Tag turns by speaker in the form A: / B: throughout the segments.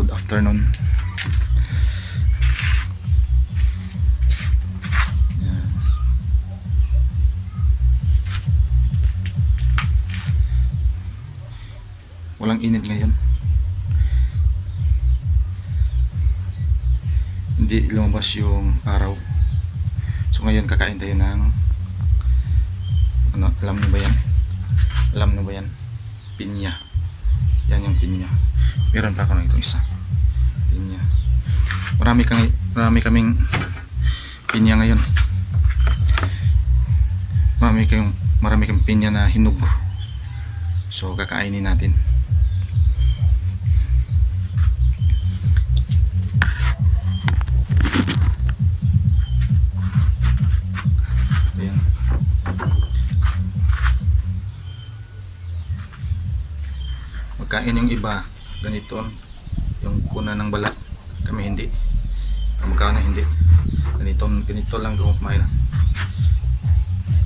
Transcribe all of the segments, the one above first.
A: Good afternoon. Yan. Walang init ngayon. Hindi lumabas yung araw. So ngayon kakain tayo ng ano, alam niyo ba yan? Alam niyo ba yan? Pinya. Yan yung pinya. Meron pa ako ng itong isa. Pinya. Marami kaming pinya ngayon. Marami kaming pinya na hinog. So kakainin natin. Ayan. Magkain yung iba ganito yung kuna ng balat, kami hindi. Magkain na hindi ganito lang kung kumain.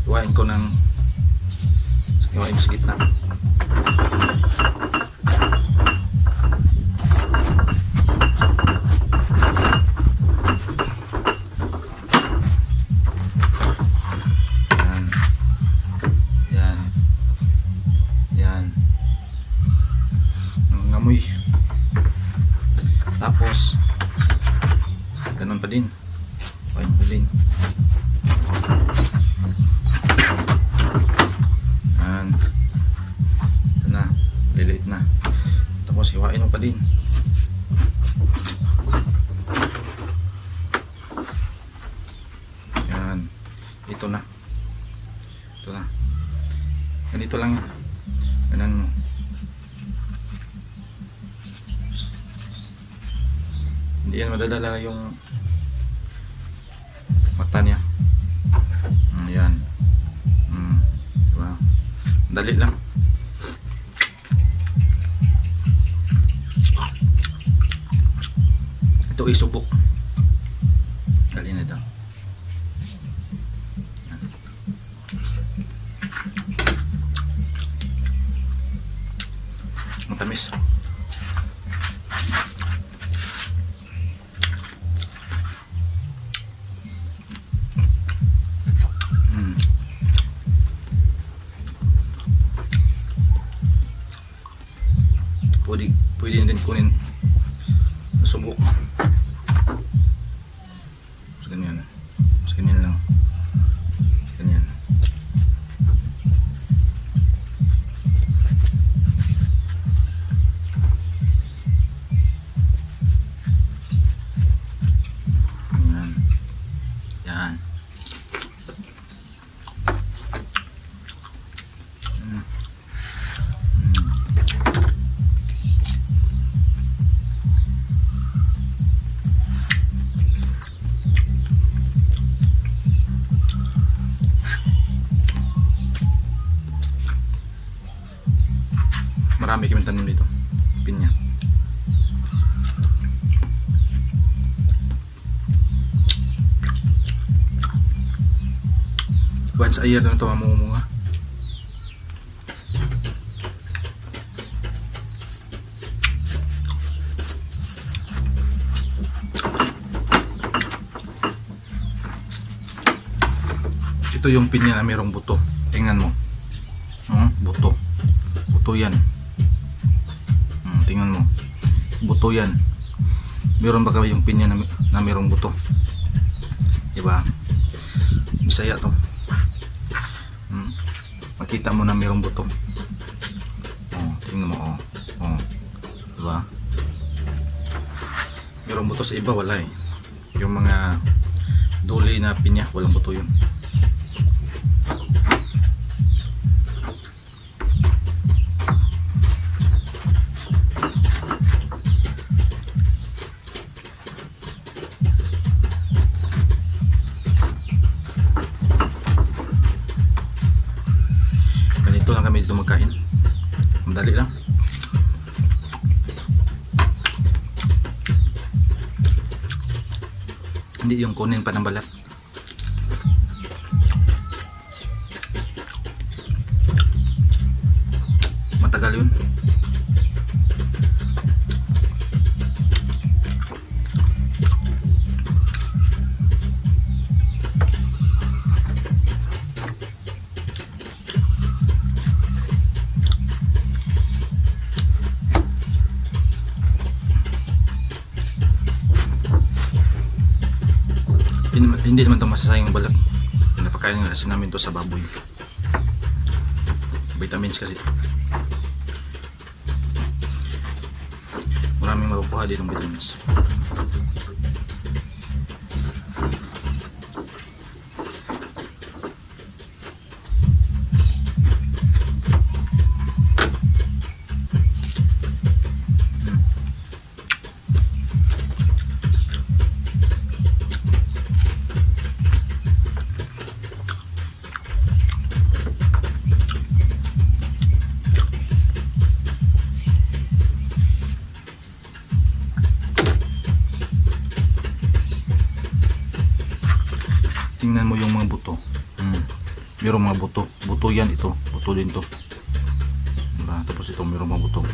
A: Iwain ko sa gitna. Amoy. Tapos ganun pa din. Ayun pa din. Yan. Ito na. Liliit na. Tapos hiwain mo pa din. Yan. Ito na. Ganito lang. Ganun mo. Hindi yan madadala yung mata niya. Ayan. Diba? Dali lang. Ito isubok. Dali na daw. Ayan. Matamis. Pwede din kunin subok. Ganyan lang. Ganyan. Yan. Marami kami tanim dito. Pinya. Once a year na ito mamumunga. Ito yung pinya na mayroong buto. Tingnan mo. Buto. Buto yan. Tingnan mo. Buto yan. Meron ba yung pinya na mayroong buto? Diba? Bisaya to. Makita mo na mayroong buto. Tingnan mo. Diba? Mayroong buto sa iba, wala eh. Yung mga duli na pinya, walang buto yun. Ganito lang kami dito magkain. Madali lang. Hindi yung kunin pa ng balat. Matagal yun. Hindi naman ito masasayang balat. Napakain kasi namin to sa baboy. Vitamins kasi. Maraming makukuha dito ng vitamins. Tingnan mo yung mga buto. Mayroong mga buto. Buto yan ito. Buto din to. Diba? Tapos ito mayroong mga buto.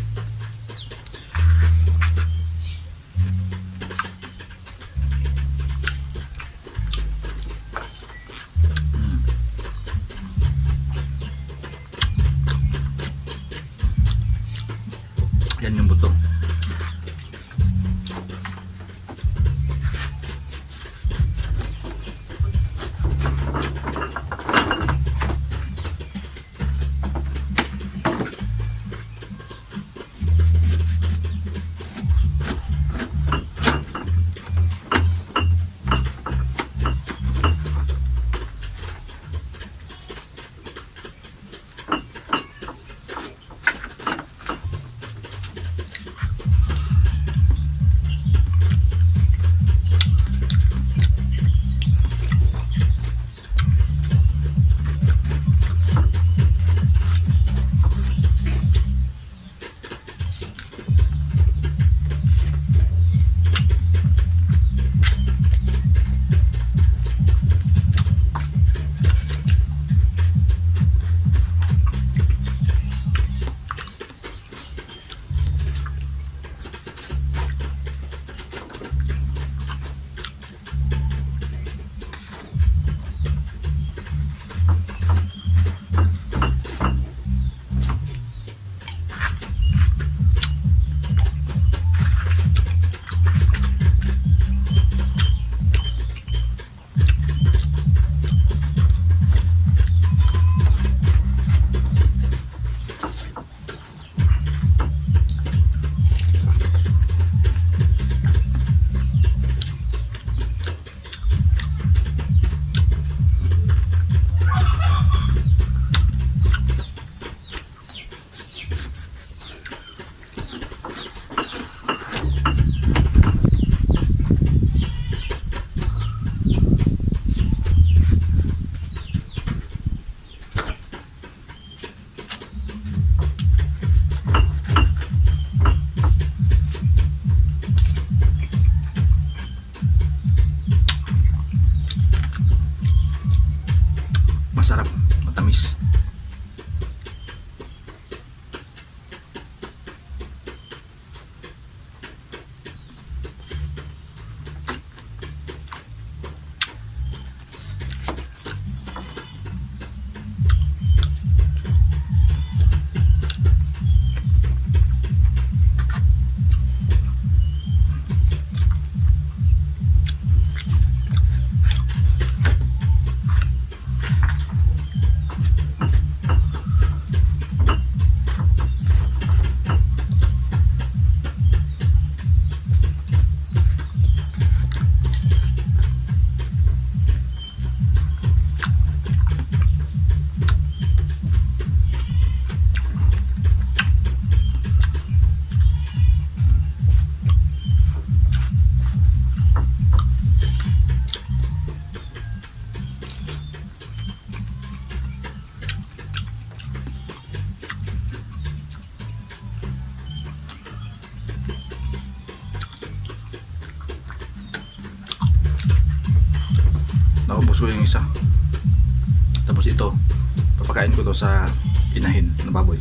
A: Yan yung buto. Masarap, matamis. Naubos ko yung isa. Tapos ito, papakain ko to sa inahin na baboy.